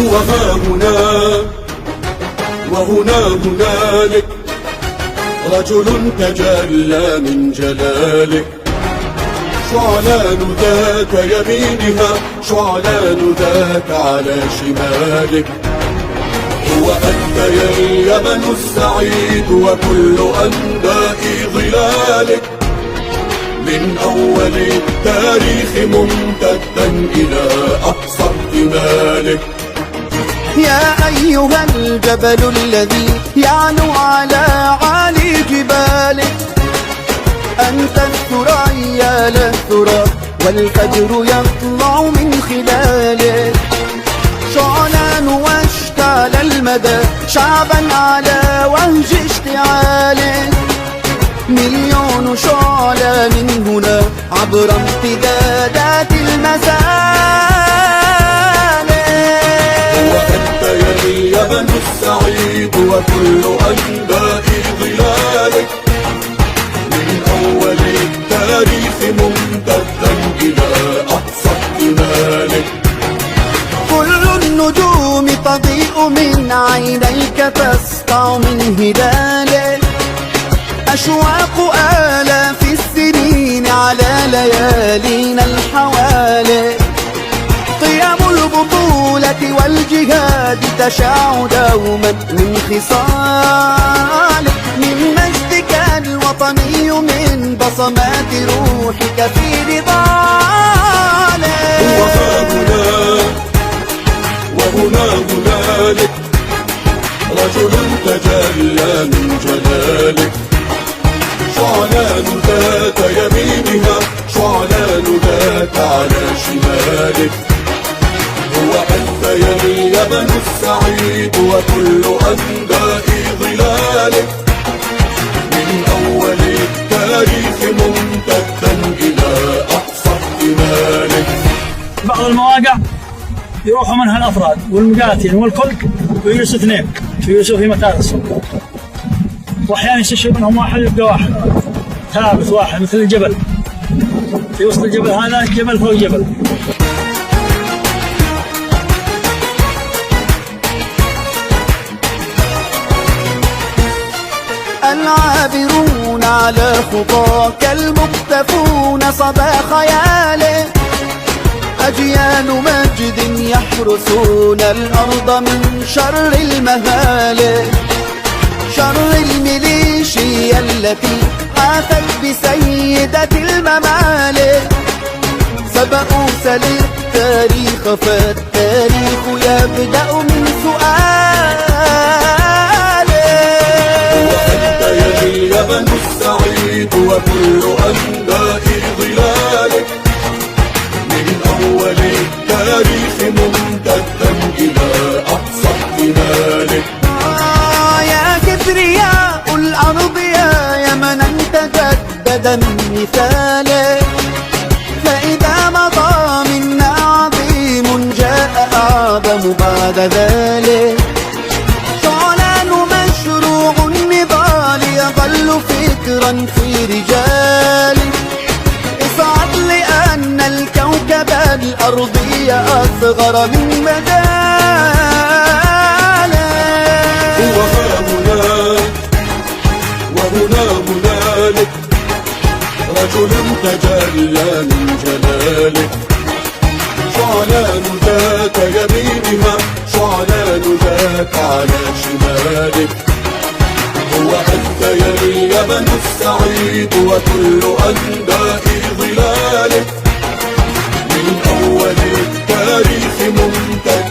وها هنا وهنا هنالك رجل تجلى من جلالك، شعلان ذاك يمينها شعلان ذاك على شمالك. هو أنت يا اليمن السعيد وكل أنباء ظلالك، من أول التاريخ ممتدا إلى أقصى احتمالك. يا أيها الجبل الذي يعلو على عالي جبالك، أنت الثريا لا الثرى والفجر يطلع من خلالك. شعلان واشتعل المدى شعبا على وهج اشتعالك، مليون شعلان هنا عبر امتدادات المسالك. وأنت يا اليمن السعيد وكل أنباء ظلالك، من أول التاريخ ممتدا إلى أقصى احتمالك. كل النجوم تضيء من عينيك تسطع من هلالك، أشواق آلاف السنين على ليالينا الحوالي. قيام البطولة والجهاد تشاع دوما من خصالك، من مجدك الوطني من بصمات روحك في نضالك. وها هنا وهنا هنالك رجل تجلى من جلالك، شعلان ذات يمينها شعلان ذات على شمالك. هو أنت يا اليمن السعيد وكل أنباء ظلالك، من أول التاريخ ممتدا إلى أقصى احتمالك. بعض المواقع يروحوا منها الأفراد والمقاتل والكل ويجلسوا اثنين ويجلسوا في مكان السلطة، وأحيانا يستشهد منهم واحد يبقى واحد ثابت واحد مثل الجبل، في وسط الجبل هذا جبل فوق جبل. العابرون على خطاك المقتفون صدى خيالك، أجيال مجد يحرسون الأرض من شر المهالك. شر الميليشيا التي حاثت بسيدة الممالك، سبقوا سل التاريخ فالتاريخ يبدأ من سؤالك. وأنت يا اليمن السعيد وكل أنباء ظلالك، من أول التاريخ ممتدا إلى أقصى احتمالك. يا كبرياء الأرض يا يمنا تجدد من مثالك، فإذا مضى منا عظيم جاء أعظم بعد ذلك. شعلان مشروع النضال يظل فكرا في رجالك، اصعد لأن الكوكب الأرضي أصغر من مجالك. وها هنا وهنا هنالك رجل تجلى من جلالك، شعلان ذات يمينها شعلان ذات على شمالك. هو أنت يا اليمن السعيد وكل أنباء ظلالك، من أول التاريخ ممتد